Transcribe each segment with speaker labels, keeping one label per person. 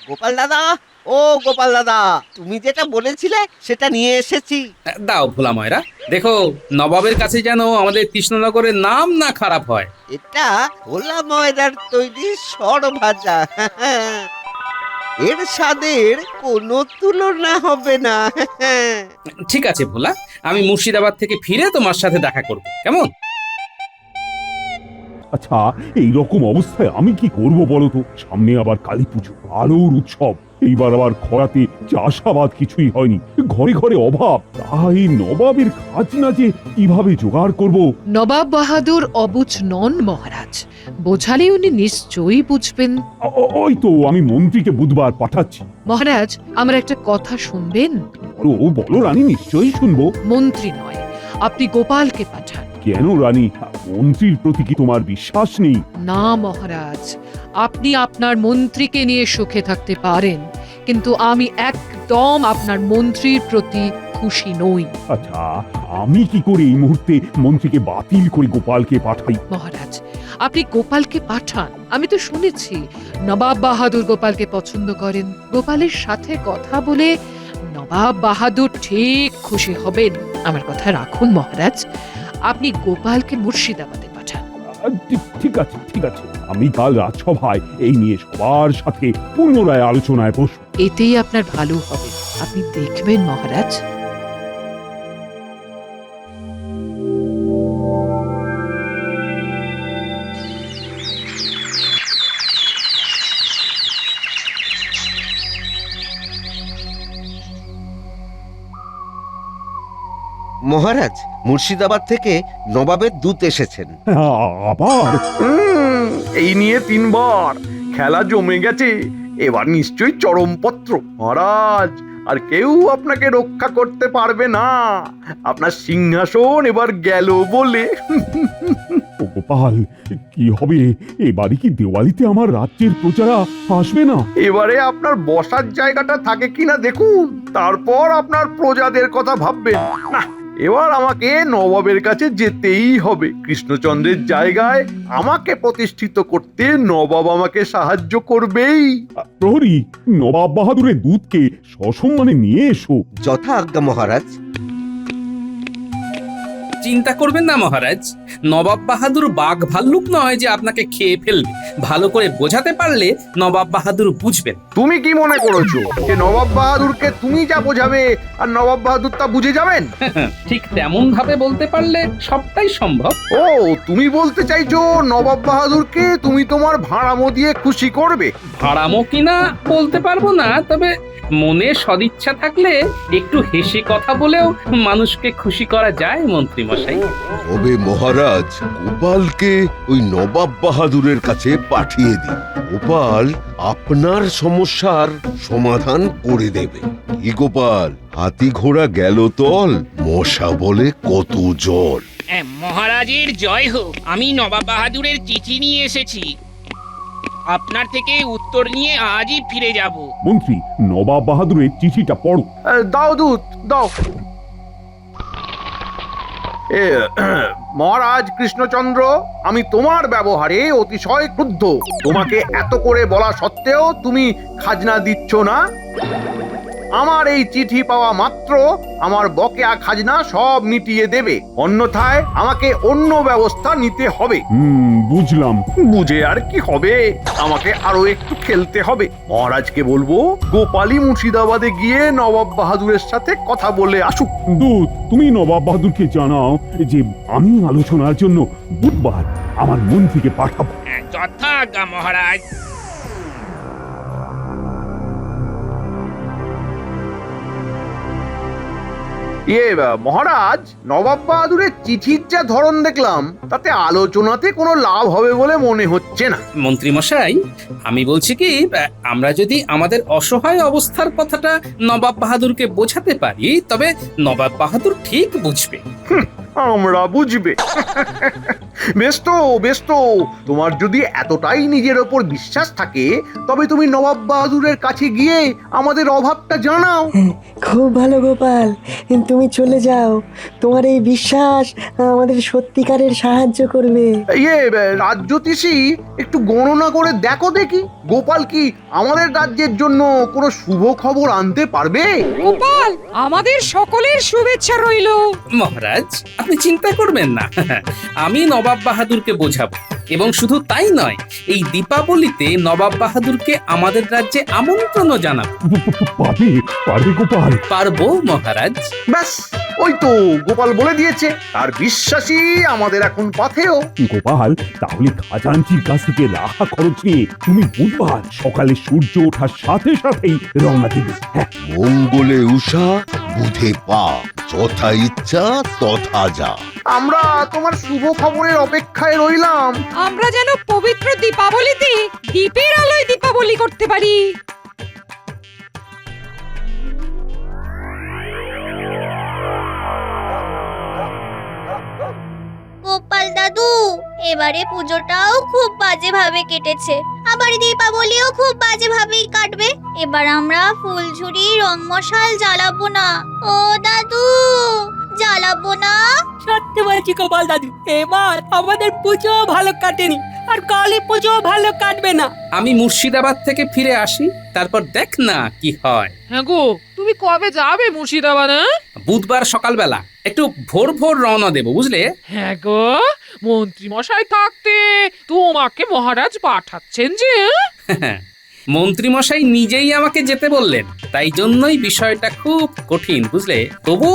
Speaker 1: গোপাল দাদা, ও গোপাল দাদা, তুমি যেটা বলেছিলে সেটা নিয়ে এসেছি।
Speaker 2: দাও ভোলা ময়রা, দেখো নবাবের কাছে যেন আমাদের কৃষ্ণনগরের নাম না খারাপ হয়।
Speaker 1: এটা ভোলা ময়দার তৈরি সর ভাজা। এর স্বাদের কোনো তুলনা হবে না।
Speaker 2: ঠিক আছে ভোলা, আমি মুর্শিদাবাদ থেকে ফিরে তোমার সাথে দেখা করব, কেমন?
Speaker 3: আচ্ছা, এই রকম অবস্থায় আমি কি করব বলো তো? সামনে আবার কালী পুজো, আলোর উৎসব। এইবার আবার খরাতে চাষাবাদ কিছুই হয়নি, ঘরে ঘরে অভাব। তাই নবাবের খাজনা যে কিভাবে জোগাড় করব?
Speaker 4: নবাব বাহাদুর অবুঝ নন মহারাজ, বোঝালে উনি নিশ্চয়ই বুঝবেন।
Speaker 3: ওই তো আমি মন্ত্রীকে বুধবার পাঠাচ্ছি।
Speaker 4: মহারাজ, আমার একটা কথা শুনবেন?
Speaker 3: বলো বলো রানী, নিশ্চয়ই শুনবো।
Speaker 4: মন্ত্রী নয়, আপনি গোপালকে পাঠান।
Speaker 3: কেন রানী, মন্ত্রীর প্রতি কি তোমার বিশ্বাস নেই?
Speaker 4: না মহারাজ, আপনি আপনার মন্ত্রীকে নিয়ে সুখে থাকতে পারেন, কিন্তু আমি একদম আপনার মন্ত্রীর প্রতি খুশি নই।
Speaker 3: আচ্ছা, আমি কি করে এই মুহূর্তে মন্ত্রীকে বাতিল করে গোপালকে পাঠাই?
Speaker 4: মহারাজ, আপনি গোপালকে পাঠান। আমি তো শুনেছি নবাব বাহাদুর গোপালকে পছন্দ করেন। গোপালের সাথে কথা বলে নবাব বাহাদুর ঠিক খুশি হবেন। আমার কথা রাখুন মহারাজ, আপনি গোপালকে মুর্শিদাবাদে পাঠান।
Speaker 3: ঠিক আছে ঠিক আছে, আমি কাল রাজসভায় এই নিয়ে সবার সাথে পুনরায় আলোচনায় বসব।
Speaker 4: এতেই আপনার ভালো হবে, আপনি দেখবেন মহারাজ।
Speaker 1: মহারাজ, মুর্শিদাবাদ থেকে নবাবের দূত এসেছেন।
Speaker 3: আবার
Speaker 5: এই নিয়ে 3 বার খেলা জমে গেছে। এবার নিশ্চয়ই চরমপত্র। মহারাজ, আর কেউ আপনাকে রক্ষা করতে পারবে না। আপনার সিংহাসন এবার গেল বলে।
Speaker 3: ও গোপাল, কি হবে এবারে? কি দেওয়ালিতে আমার রাজ্যের প্রজারা আসবে না?
Speaker 5: এবারে আপনার বসার জায়গাটা থাকে কিনা দেখুন, তারপর আপনার প্রজাদের কথা ভাববেন। না, এবার আমাকে নবাবের কাছে যেতেই হবে। কৃষ্ণচন্দ্রের জায়গায় আমাকে প্রতিষ্ঠিত করতে নবাব আমাকে সাহায্য করবেই।
Speaker 3: প্রহরী, নবাব বাহাদুরের দূতকে সসম্মানে নিয়ে এসো।
Speaker 1: যথা আজ্ঞা মহারাজ।
Speaker 2: চিন্তা করবেন না মহারাজ, নবাব বাহাদুর বাঘ ভাল্লুক নয় যে আপনাকে খেয়ে ফেলবে। ভালো করে বোঝাতে পারলে নবাব বাহাদুর বুঝবেন।
Speaker 5: তুমি কি মনে করেছো যে নবাব বাহাদুরকে তুমি যা বোঝাবে আর নবাব বাহাদুর তা বুঝে যাবেন?
Speaker 2: ঠিক তেমন ভাবে বলতে পারলে সবটাই সম্ভব।
Speaker 5: ও, তুমি বলতে চাইছো নবাব বাহাদুরকে তুমি তোমার ভাড়ামো দিয়ে খুশি করবে?
Speaker 2: ভাড়ামো কিনা বলতে পারবো না, তবে মনে সদিচ্ছা থাকলে একটু হেসে কথা বলেও মানুষকে খুশি করা যায় মন্ত্রী মশাই।
Speaker 6: তবে মহারাজ, গোপালকে ওই নবাব বাহাদুরের কাছে পাঠিয়ে দিন। গোপাল আপনার সমস্যার সমাধান করে দেবে। কি গোপাল, হাতি ঘোড়া গেল তল, মশা বলে কত জল।
Speaker 7: মহারাজের জয় হোক। আমি নবাব বাহাদুরের চিঠি নিয়ে এসেছি। আপনার থেকে উত্তর নিয়ে আজই ফিরে যাব।
Speaker 3: মন্ত্রী, নবাব বাহাদুরের চিঠিটা পড়ো।
Speaker 5: দাও দূত, দাও। মহারাজ কৃষ্ণচন্দ্র, আমি তোমার ব্যবহারে অতিশয় ক্রুদ্ধ। তোমাকে এত করে বলা সত্ত্বেও তুমি খাজনা দিচ্ছ না। আমার এই চিঠি পাওয়া মাত্র আমার বকেয়া খাজনা সব মিটিয়ে দেবে, অন্যথায় আমাকে অন্য ব্যবস্থা নিতে হবে।
Speaker 3: বুঝলাম।
Speaker 5: বুঝে আর কি হবে, আমাকে আরো একটু খেলতে হবে। মহারাজকে বলবো গোপালী মুর্শিদাবাদে গিয়ে নবাব বাহাদুরের সাথে কথা বলে আসুক।
Speaker 3: দূত, তুমি নবাব বাহাদুরকে জানাও যে আমি আলোচনার জন্য বুধবার আমার মন্ত্রীকে পাঠাবো।
Speaker 7: যথা আজ্ঞা মহারাজ।
Speaker 5: মহারাজ, নবাব বাহাদুরের চিঠির যা ধরন দেখলাম, তাতে আলোচনাতে কোনো লাভ হবে বলে মনে হচ্ছে না।
Speaker 2: মন্ত্রী মশাই, আমি বলছি কি, আমরা যদি আমাদের অসহায় অবস্থার কথাটা নবাব বাহাদুরকে বোঝাতে পারি, তবে নবাব বাহাদুর ঠিক বুঝবে।
Speaker 5: আমরা বুঝবে। বেশ তো তোমার যদি এতটাই নিজের ওপর বিশ্বাস থাকে তবে তুমি নবাব বাহাদুরের কাছে গিয়ে আমাদের অভাবটা জানাও।
Speaker 8: খুব ভালো গোপাল, তুমি চলে যাও। তোমার এই বিশ্বাস আমাদের সত্যিকারের সাহায্য করবে।
Speaker 5: রাজ্যতীষী, একটু গণনা করে দেখো দেখি গোপাল কি আমাদের রাজ্যের জন্য কোনো শুভ খবর আনতে পারবে?
Speaker 4: গোপাল, আমাদের সকলের শুভেচ্ছা রইল।
Speaker 2: মহারাজ আপনি চিন্তা করবেন না, আমি নবাব বাহাদুরকে বোঝাবো। এবং শুধু তাই নয়, এই দীপাবলিতে নবাব বাহাদুরকে আমাদের রাজ্যে আমন্ত্রণও জানাবো।
Speaker 3: পারবে গোপাল?
Speaker 2: পারবো মহারাজ।
Speaker 5: ব্যাস, ওই তো গোপাল বলে দিয়েছে, তার বিশ্বাসই আমাদের এখন পাথেয়।
Speaker 3: গোপাল, তাহলে খাজাঞ্চির কাছ থেকে রাহা খরচ নিয়ে তুমি বুধবার সকালে সূর্য ওঠার সাথে সাথেই রওনা দেবে। হ্যাঁ,
Speaker 6: মঙ্গলে উষা বুধে পা, যথা ইচ্ছা তথা যা।
Speaker 5: আমরা তোমার শুভ খবরের অপেক্ষায় রইলাম।
Speaker 4: আমরা যেন পবিত্র দীপাবলিতে দীপের আলোয় দীপাবলি করতে পারি।
Speaker 9: গোপাল দাদু, এবারে পুজোটাও খুব বাজে ভাবে কেটেছে, আবার দীপাবলিও খুব বাজে ভাবেই কাটবে। এবার আমরা ফুলঝুরি রং মশাল জ্বালাবো না। ও দাদু, জ্বালাবো না।
Speaker 10: সত্যি বলছি গোপাল দাদু, এবার আমাদের পুজো ভালো কাটেনি, আর কালী পুজো ভালো কাটবে না।
Speaker 2: আমি মুর্শিদাবাদ থেকে ফিরে আসি, তারপর দেখ না কি হয়।
Speaker 4: হ্যাঁ গো, তুমি কবে যাবে মুর্শিদাবাদ?
Speaker 2: বুধবার সকালবেলা একটু ভোর ভোর রওনা দেবো, বুঝলে?
Speaker 4: হ্যাঁ গো, মন্ত্রী মশাই থাকতে তোমাকে মহারাজ পাঠাচ্ছেন যে।
Speaker 2: মন্ত্রীমশাই নিজেই আমাকে যেতে বললেন, তাই জন্যই বিষয়টা খুব কঠিন, বুঝলে? তবু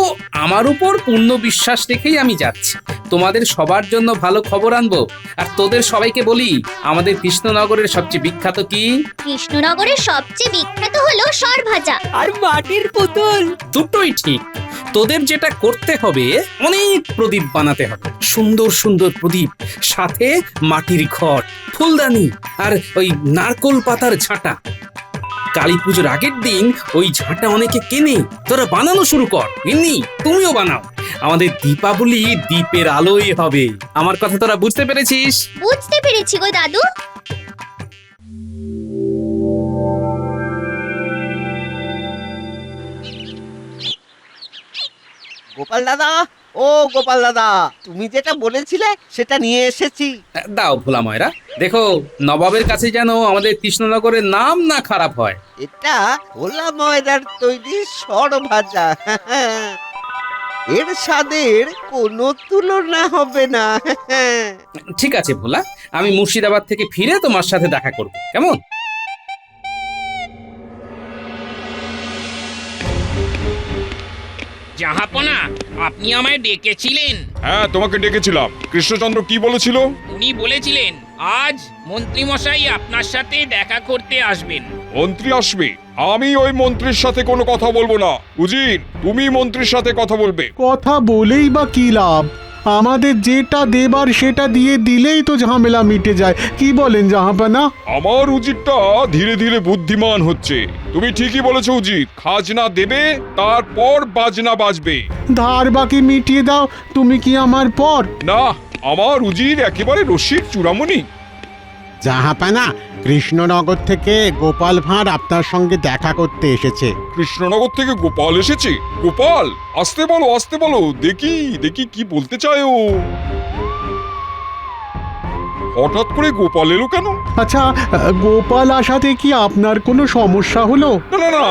Speaker 2: আমার উপর পূর্ণ বিশ্বাস রেখেই আমি যাচ্ছি। তোমাদের সবার জন্য ভালো খবর আনবো। আর তোদের সবাইকে বলি, আমাদের কৃষ্ণনগরের সবচেয়ে বিখ্যাত কি?
Speaker 9: কৃষ্ণনগরের সবচেয়ে বিখ্যাত হলো সরভাজা।
Speaker 10: আর মাটির পুতুল।
Speaker 2: দুটোই ঠিক। তোদের যেটা করতে হবে, অনেক প্রদীপ বানাতে হবে, সুন্দর সুন্দর প্রদীপ, সাথে মাটির ঘট, ফুলদানি আর ওই নারকোল পাতার ঝাঁটা। কালী পুজোর আগের দিন ওই ঝাঁটা অনেকে কেনে, তোরা বানানো শুরু কর। এমনি তুমিও বানাও। আমাদের দীপাবলি দীপের আলোয় হবে। আমার কথা তোরা বুঝতে পেরেছিস?
Speaker 9: বুঝতে পেরেছি গো দাদু।
Speaker 1: গোপাল দাদা, ও গোপাল দাদা, তুমি যেটা বলেছিলে সেটা নিয়ে এসেছি।
Speaker 2: দাও ভোলা ময়রা, দেখো নবাবের কাছে যেন আমাদের কৃষ্ণনগরের নাম না খারাপ হয়।
Speaker 1: এটা ভোলা ময়দার তৈরি সরভাজা। এর স্বাদের কোনো তুলনা হবে না।
Speaker 2: ঠিক আছে ভোলা, আমি মুর্শিদাবাদ থেকে ফিরে তোমার সাথে দেখা করব, কেমন?
Speaker 7: জাহাপনা, আপনি আমায় ডেকেছিলেন?
Speaker 11: হ্যাঁ, তোমাকে ডেকেছিলাম। কৃষ্ণচন্দ্র কি বলেছিল?
Speaker 7: উনি বলেছিলেন আজ মন্ত্রীমশাই আপনার সাথে দেখা করতে আসবেন।
Speaker 11: মন্ত্রী আসবে? আমি ওই মন্ত্রীর সাথে কোনো কথা বলবো না। উজির, তুমি মন্ত্রীর সাথে কথা বলবে।
Speaker 12: কথা বলেই বা কি লাভ? আমাদের যেটা দেবার সেটা দিয়ে দিলেই তো ঝামেলা মিটে যায়। কি বলেন জাহাপানা?
Speaker 11: আমার উজিরটা ধীরে ধীরে বুদ্ধিমান হচ্ছে। তুমি ঠিকই বলেছো উজির, খাজনা দেবে, তারপর বাজনা বাজবে।
Speaker 12: ধার বাকি মিটিয়ে দাও, তুমি কি আমার পর?
Speaker 11: না, আমার উজির একেবারে রশিদ চূড়ামণি।
Speaker 13: জাহাপানা, কৃষ্ণনগর থেকে গোপাল ভাঁড় আপনার সঙ্গে দেখা করতে এসেছে।
Speaker 11: কৃষ্ণনগর থেকে গোপাল এসেছে? গোপাল, আসতে বলো, আসতে বলো, দেখি দেখি কি বলতে চায় ও। হঠাৎ করে গোপাল এলো কেন?
Speaker 12: আচ্ছা, গোপাল আসাতে কি আপনার কোনো সমস্যা হলো?
Speaker 11: না না না,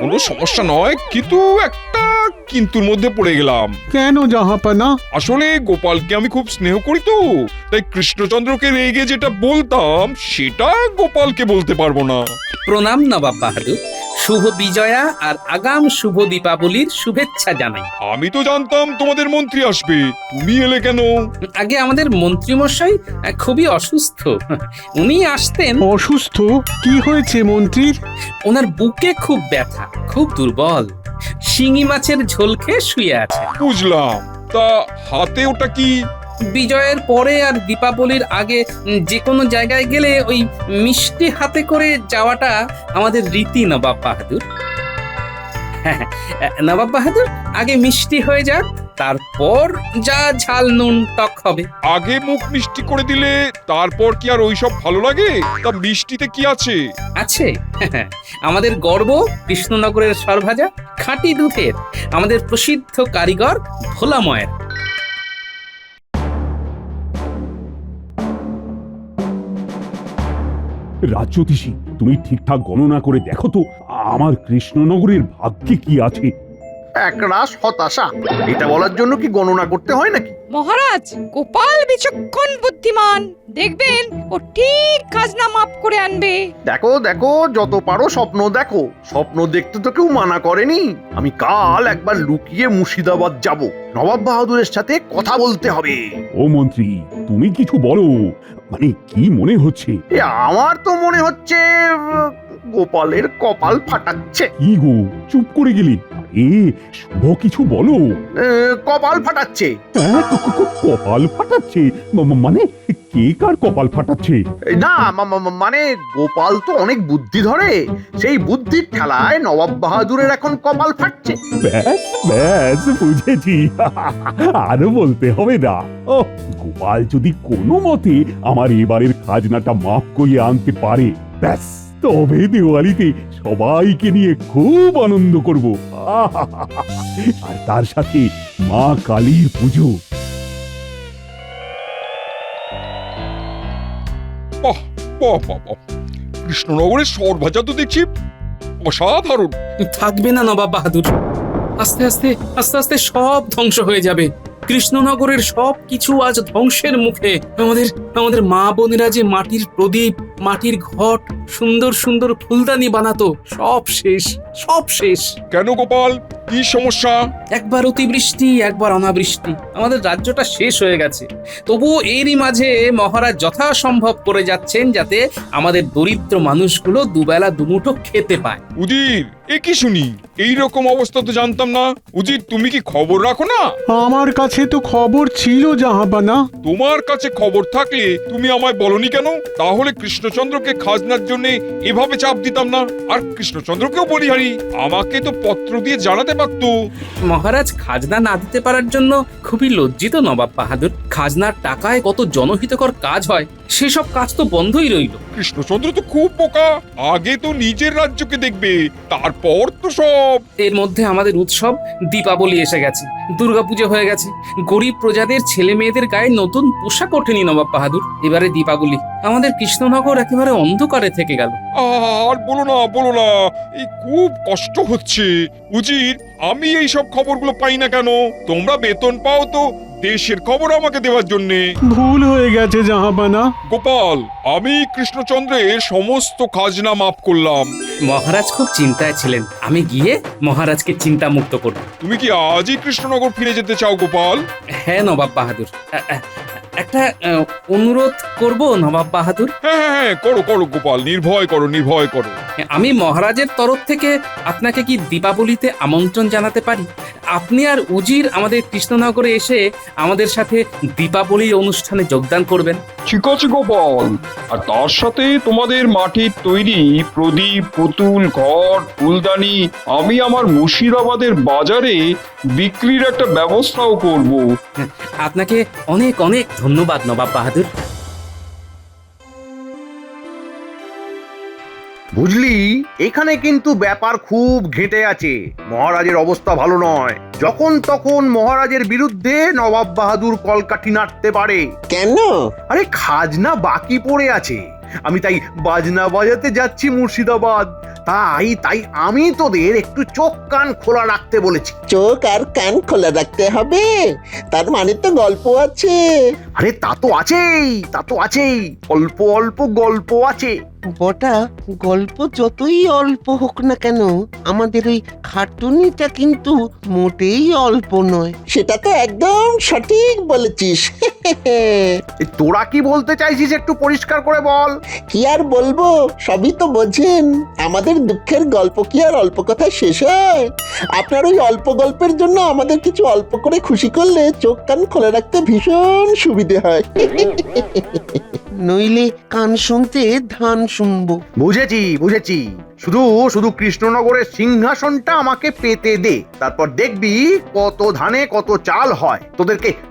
Speaker 11: কোনো সমস্যা নয়, কিন্তু একটা কিন্তুর মধ্যে পড়ে গেলাম।
Speaker 12: কেন জাহাপানা?
Speaker 11: আসলে গোপালকে আমি খুব স্নেহ করি তো, তাই কৃষ্ণচন্দ্রকে রেগে যেটা বলতাম সেটা গোপালকে বলতে পারবো না।
Speaker 2: প্রণাম নবাব বাহাদুর, শুভ বিজয়া আর আগাম শুভ দীপাবলির শুভেচ্ছা জানাই।
Speaker 11: আমি তো জানতাম তোমাদের মন্ত্রী আসবে, তুমি এলে কেন?
Speaker 2: আগে আমাদের মন্ত্রীমশাই খুবই অসুস্থ, উনি আসতেন।
Speaker 12: অসুস্থ? কি হয়েছে মন্ত্রীর?
Speaker 2: ওনার বুকে খুব ব্যথা, খুব দুর্বল, শিঙি মাছের ঝোল খেয়ে শুয়ে আছে।
Speaker 11: বুঝলাম, তা হাতে ওটা কি?
Speaker 2: বিজয়ের পরে আর দীপাবলির আগে যে কোনো জায়গায় গেলে ওই মিষ্টি হাতে করে যাওয়াটা আমাদের রীতি নবাব বাহাদুর। নবাব বাহাদুর, আগে মিষ্টি হয়ে যাক, তারপর যা ঝাল নুন টক হবে।
Speaker 11: আগে মুখ মিষ্টি করে দিলে তারপর কি আর ওইসব ভালো লাগে? তা মিষ্টিতে কি আছে?
Speaker 2: আছে আমাদের গর্ব কৃষ্ণনগরের সরভাজা, খাঁটি দুধের, আমাদের প্রসিদ্ধ কারিগর ভোলাময়ের।
Speaker 3: রাজ্যতীষী, তুমি ঠিকঠাক গণনা করে দেখো তো আমার কৃষ্ণনগরের ভাগ্যে কি আছে।
Speaker 5: একরাশ হতাশা। এটা বলার জন্য কি গণনা করতে হয় নাকি?
Speaker 4: মহারাজ, গোপাল বিচক্ষণ বুদ্ধিমান, দেখবেন ও ঠিক খাজনা মাপ করে আনবে।
Speaker 5: দেখো দেখো, যত পারো স্বপ্ন দেখো। স্বপ্ন দেখতে তো কেউ মানা করেনি। আমি কাল একবার লুকিয়ে মুর্শিদাবাদ যাব, নবাব বাহাদুরের সাথে কথা বলতে হবে।
Speaker 3: ও মন্ত্রী, তুমি কিছু বলো, মানে কি মনে হচ্ছে?
Speaker 5: আমার তো মনে হচ্ছে গোপালের কপাল ফাটাচ্ছে।
Speaker 3: কি গো, চুপ করে গেলি? শুভ কিছু বলো।
Speaker 5: কপাল ফাটাচ্ছে।
Speaker 3: কপাল ফাটাচ্ছে? মানে কে কার কপাল ফাটাচ্ছে?
Speaker 5: না, মানে গোপাল তো অনেক বুদ্ধি ধরে, সেই বুদ্ধির ঠেলায় নবাব বাহাদুরের এখন কপাল ফাটছে।
Speaker 3: ব্যাস ব্যাস, বুঝেছি। আরো বলতে হবে না। ও, গোপাল যদি কোনো মতে আমার এবারের খাজনাটা মাফ করিয়ে আনতে পারে, ব্যাস, তবে দিওয়ালিতে সবাইকে নিয়ে খুব আনন্দ করব। আর তার সাথে মা কালীর পুজো।
Speaker 11: বাহ বাহ বাহ বাহ, কৃষ্ণনগরের সরভাজা তো দেখছি অসাধারণ।
Speaker 2: থাকবে না নবাব বাহাদুর, আস্তে আস্তে আস্তে আস্তে সব ধ্বংস হয়ে যাবে। কৃষ্ণনগরের সব কিছু আজ ধ্বংসের মুখে। আমাদের আমাদের মা বোনেরা যে মাটির প্রদীপ, মাটির ঘট, সুন্দর সুন্দর ফুলদানি বানাতো, সব শেষ, সব শেষ।
Speaker 11: কেন গোপাল, কি সমস্যা?
Speaker 2: একবার অতিবৃষ্টি, একবার অনাবৃষ্টি, আমাদের রাজ্যটা শেষ হয়ে গেছে। তবুও এরই মাঝে মহারাজ যথাসম্ভব করে যাচ্ছেন যাতে আমাদের দরিদ্র মানুষগুলো দুবেলা দুমুঠো খেতে পায়।
Speaker 11: উজির, এ কি শুনি? এই রকম অবস্থা তো জানতাম না। উজির, তুমি কি খবর রাখো না?
Speaker 12: আমার কাছে তো খবর ছিল জাহাপানা।
Speaker 11: তোমার কাছে খবর থাকলে তুমি আমায় বলনি কেন? তাহলে কৃষ্ণচন্দ্রকে খাজনার জন্য এভাবে চাপ দিতাম না। আর কৃষ্ণচন্দ্রকেও বলিহারি আমাকে তো পত্র দিয়ে জানাতে পারতো।
Speaker 2: মহারাজ খাজনা না দিতে পারার জন্য খুবই লজ্জিত নবাব বাহাদুর। খাজনার টাকায় কত জনহিতকর কাজ হয়, সেসব কাজ তো বন্ধই রইল।
Speaker 11: কৃষ্ণচন্দ্র তো খুব বোকা, আগে তো নিজের রাজ্যকে দেখবে, তারপর তো সব।
Speaker 2: এর মধ্যে আমাদের উৎসব দীপাবলি এসে গেছে, দুর্গাপুজো হয়ে গেছে, গরিব প্রজাদের ছেলে মেয়েদের গায়ে নতুন পোশাক ওঠেনি নবাব বাহাদুর। এবারে দীপাবলি, আমাদের কৃষ্ণনগর একেবারে অন্ধকারে থেকে গেল।
Speaker 11: আর বলো না বলো না, এই খুব কষ্ট হচ্ছে। উজির, আমি এই সব খবরগুলো পাই না কেন? তোমরা বেতন পাও তো দেশের খবর আমাকে দেওয়ার জন্য।
Speaker 12: ভুল হয়ে গেছে জাহাপানা।
Speaker 11: গোপাল, আমি কৃষ্ণচন্দ্রের সমস্ত খাজনা মাফ করলাম।
Speaker 2: মহারাজ খুব চিন্তায় ছিলেন, আমি গিয়ে মহারাজকে চিন্তা মুক্ত করব।
Speaker 11: তুমি কি আজই কৃষ্ণনগর ফিরে যেতে চাও গোপাল?
Speaker 2: হ্যাঁ নবাব বাহাদুর, একটা অনুরোধ করব নবাব বাহাদুর।
Speaker 11: হ্যাঁ হ্যাঁ হ্যাঁ, করো করো গোপাল, নির্ভয় করো নির্ভয় করো।
Speaker 2: আমি মহারাজের তরফ থেকে আপনাকে কি দীপাবলিতে আমন্ত্রণ জানাতে পারি? আপনি আর উজির আমাদের কৃষ্ণনগরে এসে আমাদের সাথে দীপাবলির অনুষ্ঠানে যোগদান করবেন।
Speaker 14: ঠিক আছে গোপাল, আর তার সাথে তোমাদের মাটির তৈরি প্রদীপ, পুতুল, ঘট, ফুলদানি আমি আমার মুর্শিদাবাদের বাজারে বিক্রির একটা ব্যবস্থাও করব।
Speaker 2: আপনাকে অনেক অনেক ধন্যবাদ নবাব বাহাদুর।
Speaker 5: বুঝলি, এখানে কিন্তু ব্যাপার খুব ঘেঁটে আছে। মহারাজের অবস্থা ভালো নয়। যখন তখন মহারাজের বিরুদ্ধে নবাব বাহাদুর কলকাঠি নাড়তে পারে।
Speaker 13: কেন?
Speaker 5: আরে খাজনা বাকি পড়ে আছে। আমি তাই বাজনা বাজাতে যাচ্ছি মুর্শিদাবাদ। তাই তাই আমি তোদের একটু চোখ কান খোলা রাখতে বলেছি।
Speaker 13: চোখ আর কান খোলা রাখতে হবে? তার মানে তো গল্প আছে।
Speaker 5: আরে তা তো আছেই, তা তো আছেই। অল্প অল্প গল্প আছে।
Speaker 1: বটা, গল্প যতই অল্প হোক না কেন, আমাদের ওই খাটুনিটা কিন্তু মোটেই অল্প নয়।
Speaker 13: সেটা তো একদম সঠিক বলেছিস।
Speaker 5: তোরা কি বলতে চাইছিস একটু পরিষ্কার করে বল।
Speaker 13: কি আর বলবো, সবই তো বোঝেন। আমাদের দুঃখের গল্প কি আর অল্প কথায় শেষ হয়? আপনার ওই অল্প গল্পের জন্য আমাদের কিছু অল্প করে খুশি করলে চোখ কান খোলা রাখতে ভীষণ সুবিধে হয়।
Speaker 1: নইলে কান শুনতে ধান শুনবো।
Speaker 5: বুঝেছি বুঝেছি, শুধু শুধু কৃষ্ণনগরের সিংহাসনটা আমাকে পেতে দে, তারপর দেখবি কত ধানে কত চাল হয়,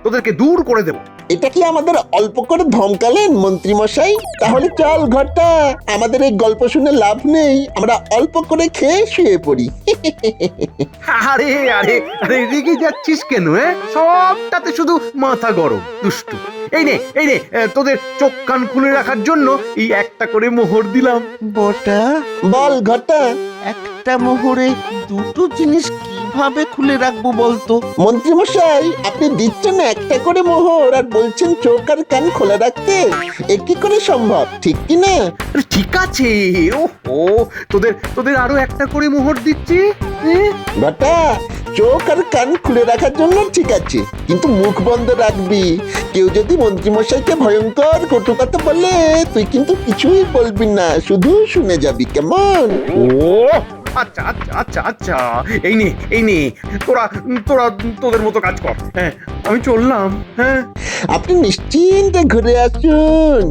Speaker 5: তোদেরকে দূর করে দেব।
Speaker 13: এটা কি আমাদের অল্প করে ধমকালেন মন্ত্রী মশাই? তাহলে চল ঘরটা, আমাদের এই গল্প শুনে লাভ নেই, আমরা অল্প করে খেয়ে শুয়ে পড়ি।
Speaker 5: আরে আরে আরে রেগে যাচ্ছিস কেন? সবটাতে শুধু মাথা গরম, দুষ্টু। এই নে তোদের চোখ কান খুলে রাখার জন্য এই একটা করে মোহর দিলাম।
Speaker 1: বটা,
Speaker 13: বল ঘরটা।
Speaker 1: একটা মোহরে দুটো জিনিস কিভাবে খুলে রাখবো বলতো?
Speaker 13: মন্ত্রী মশাই, আপনি দিচ্ছেন একটা করে মোহর আর বলছেন চোখ আর কান খোলা রাখতে, এ কি করে সম্ভব, ঠিক কি না?
Speaker 5: আরে ঠিক আছে, ও তোদের আরো একটা করে মোহর দিচ্ছি।
Speaker 13: ঘরটা, চোখ আর কান খুলে রাখার জন্য ঠিক আছে, কিন্তু মুখ বন্ধ রাখবি। কেউ যদি মন্ত্রী মশাইকে ভয়ঙ্কর কটু কথা বলে, তুই কিন্তু কিছুই বলবি না, শুধু শুনে যাবি, কেমন?
Speaker 5: ও আচ্ছা আচ্ছা আচ্ছা আচ্ছা, এই নে তোরা তোদের মতো কাজ কর। হ্যাঁ, আমি চললাম। হ্যাঁ,
Speaker 13: আপনি নিশ্চিন্তে ঘুরে আসুন।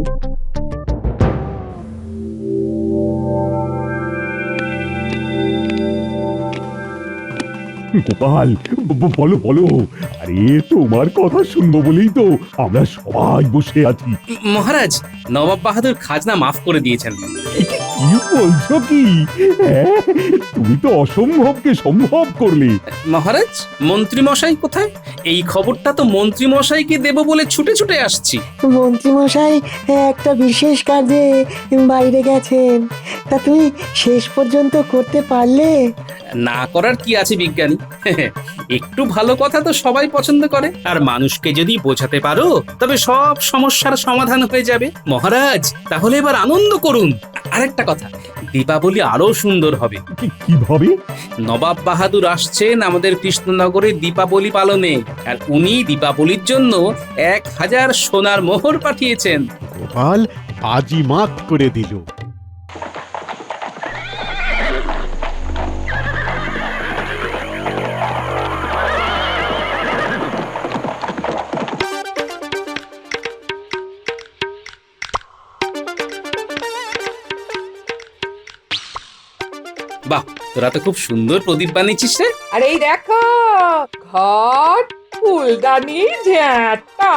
Speaker 3: গোপাল, বলো বলো। আরে তোমার কথা শুনবো বলেই তো আমরা সবাই বসে আছি।
Speaker 2: মহারাজ, নবাব বাহাদুর খাজনা মাফ করে দিয়েছেন।
Speaker 3: কি বলছো কি? হ্যাঁ, তুমি তো অসম্ভবকে সম্ভব করলে।
Speaker 2: মহারাজ, মন্ত্রী মশাই কোথায়? এই খবরটা তো মন্ত্রী মশাইকে দেব বলে ছুটে ছুটে আসছি।
Speaker 8: মন্ত্রী মশাই একটা বিশেষ কাজে বাইরে গেছেন, তা তুমি শেষ পর্যন্ত করতে পারলে?
Speaker 2: না করার কি আছে বিজ্ঞানী? একটু ভালো কথা তো সবাই পছন্দ করে, আর মানুষকে যদি বোঝাতে পারো তবে সব সমস্যার সমাধান হয়ে যাবে। মহারাজ, তাহলে এবার আনন্দ করুন। আরেকটা কথা, দীপাবলি আরো সুন্দর হবে।
Speaker 3: কিভাবে?
Speaker 2: নবাব বাহাদুর আসছেন আমাদের কৃষ্ণনগরে দীপাবলি পালনে, আর উনি দীপাবলির জন্য 1000 সোনার মোহর পাঠিয়েছেন।
Speaker 12: গোপাল বাজিমাত করে দিল।
Speaker 2: বাহ, তোরা তো খুব সুন্দর প্রদীপ বানিয়েছিস রে।
Speaker 4: আর এই দেখো, ঘট, ফুলদানি, ঝাঁটা।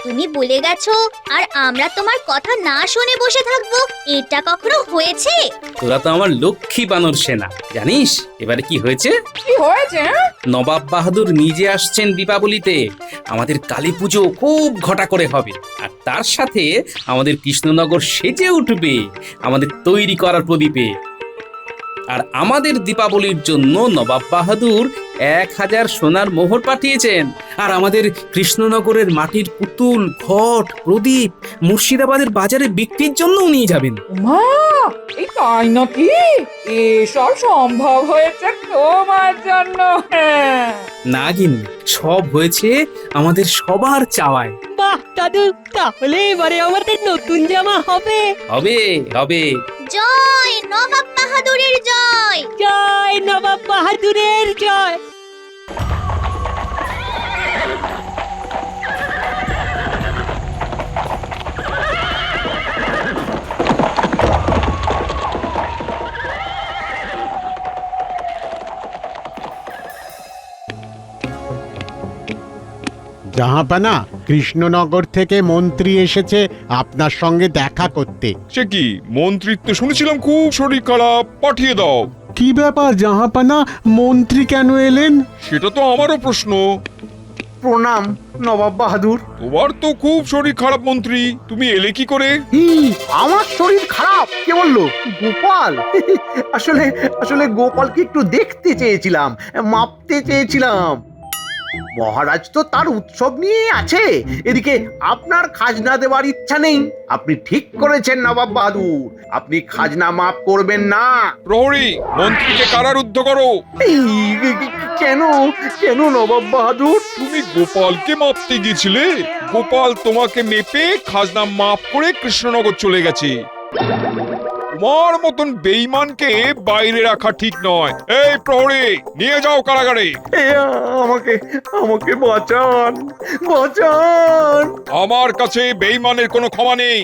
Speaker 9: তুমি বলে গেছো আর আমরা তোমার কথা না শুনে বসে থাকবো? এটা কখনো হয়েছে?
Speaker 2: তোরা তো আমার লক্ষ্মী বানর সেনা, জানিস এবারে কি হয়েছে?
Speaker 4: কি হয়েছে?
Speaker 2: নবাব বাহাদুর নিজে আসছেন দীপাবলিতে। আমাদের কালী পুজো খুব ঘটা করে হবে, আর তার সাথে আমাদের কৃষ্ণনগর সেজে উঠবে আমাদের তৈরি করার প্রদীপে। আর আমাদের দীপাবলির জন্য নবাব বাহাদুর 1000 সোনার মোহর পাঠিয়েছেন। আর আমাদের কৃষ্ণনগরের মাটির পুতুল, ঘট, প্রদীপ মুর্শিদাবাদের বাজারে বিক্রির জন্যও নিয়ে যাবেন।
Speaker 4: মা, এই তাই নাকি? এসব সম্ভব হয়েছে তোমার জন্য?
Speaker 2: না গিন্নি, সব হয়েছে আমাদের সবার চাওয়ায়।
Speaker 10: বাহ দাদু, তাহলে এবারে আমাদের নতুন জামা হবে।
Speaker 2: হবে হবে।
Speaker 9: জয় নবাব বাহাদুরের জয়!
Speaker 10: জয় নবাব বাহাদুরের জয়!
Speaker 12: জাহাপানা, কৃষ্ণনগর থেকে মন্ত্রী এসেছে আপনার সঙ্গে দেখা করতে।
Speaker 11: সে কি, মন্ত্রিত্ব শুনেছিলাম খুব শরীর খারাপ, পাঠিয়ে দাও।
Speaker 12: কি ব্যাপার জাহাপানা, মন্ত্রী কেন এলেন?
Speaker 11: সেটা তো আমারও প্রশ্ন।
Speaker 5: প্রণাম নবাব বাহাদুর।
Speaker 11: তোমার তো খুব শরীর খারাপ মন্ত্রী, তুমি এলে কি করে?
Speaker 5: আমার শরীর খারাপ কে বললো? গোপাল। আসলে আসলে গোপালকে একটু দেখতে চেয়েছিলাম, মাপতে চেয়েছিলাম। মহারাজ তো তার উৎসব নিয়ে আছে, এদিকে আপনার খাজনা দেওয়ার ইচ্ছা নেই। আপনি ঠিক করেছেন নবাব বাহাদুর, আপনি খাজনা মাফ করবেন না।
Speaker 11: প্রহরী, মন্ত্রীকে কারারুদ্ধ করো।
Speaker 5: কেন কেন নবাব বাহাদুর?
Speaker 11: তুমি গোপালকে মাপতে গিয়েছিলে, গোপাল তোমাকে মেপে খাজনা মাফ করে কৃষ্ণনগর চলে গেছে। তোমার মতন বেঈমানকে বাইরে রাখা ঠিক নয়। এই প্রহরী, নিয়ে যাও কারাগারে।
Speaker 5: আমাকে আমাকে বাঁচান, বাঁচান।
Speaker 11: আমার কাছে বেঈমানের কোনো ক্ষমা নেই।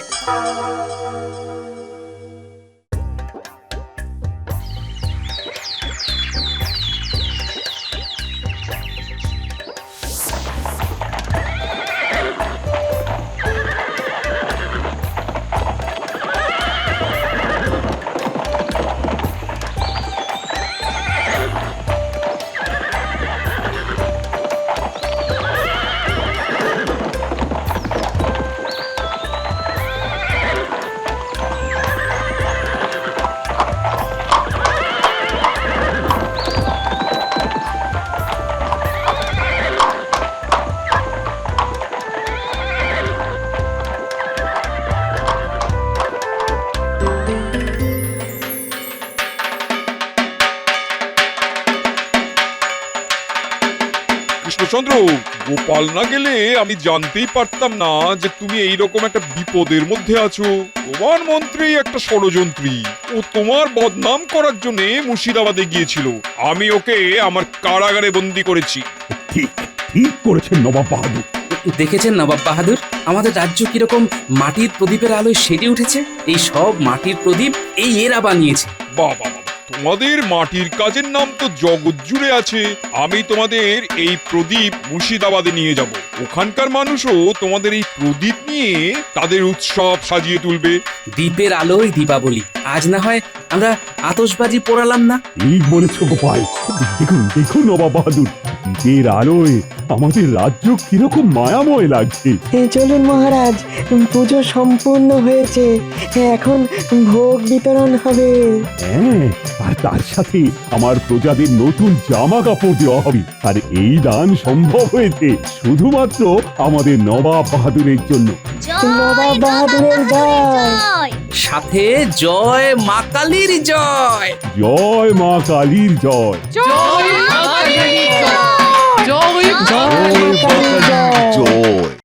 Speaker 11: শ্বেতচন্দ্র, গোপাল না গেলে আমি জানতেই পারতাম না যে তুমি এইরকম একটা বিপদের মধ্যে আছো। তোমার মন্ত্রী একটা ষড়যন্ত্রী, ও তোমার বদনাম করার জন্য মুর্শিদাবাদে গিয়েছিল। আমি ওকে আমার কারাগারে বন্দি করেছি।
Speaker 3: ঠিক ঠিক করেছেন নবাব বাহাদুর।
Speaker 2: দেখেছেন নবাব বাহাদুর, আমাদের রাজ্য কিরকম মাটির প্রদীপের আলোয় সেজে উঠেছে। এই সব মাটির প্রদীপ এরা বানিয়েছে।
Speaker 11: বাবা, তোমাদের মাটির কাজের নাম তো জগৎ জুড়ে আছে। আমি তোমাদের এই প্রদীপ মুর্শিদাবাদে নিয়ে যাব। ওখানকার মানুষও তোমাদের এই প্রদীপ নিয়ে তাদের উৎসব সাজিয়ে তুলবে।
Speaker 2: দ্বীপের আলোয় দীপাবলি। আজ না হয় আমরা আতশবাজি পোড়ালাম না?
Speaker 3: ঠিক বলেছ গোপাল। দেখুন দেখুন নবাব বাহাদুর, দ্বীপের আলোয় আমাদের রাজ্য কিরকম মায়াময় লাগছে।
Speaker 8: চলুন মহারাজ, পুজো সম্পূর্ণ হয়েছে, এখন ভোগ বিতরণ হবে।
Speaker 3: হ্যাঁ, আর তার সাথে আমার প্রজাদের নতুন জামা কাপড় দেওয়া হবে। আর এই দান সম্ভব হয়েছে শুধুমাত্র আমাদের নবাব বাহাদুরের জন্য।
Speaker 8: নবাব বাহাদুরের জয়।
Speaker 2: সাথে জয় মা কালীর জয়।
Speaker 3: জয় মা কালীর জয়।
Speaker 4: জয় মা কালীর জয়। জয়
Speaker 8: জয় মা কালীর জয়।
Speaker 6: জয়।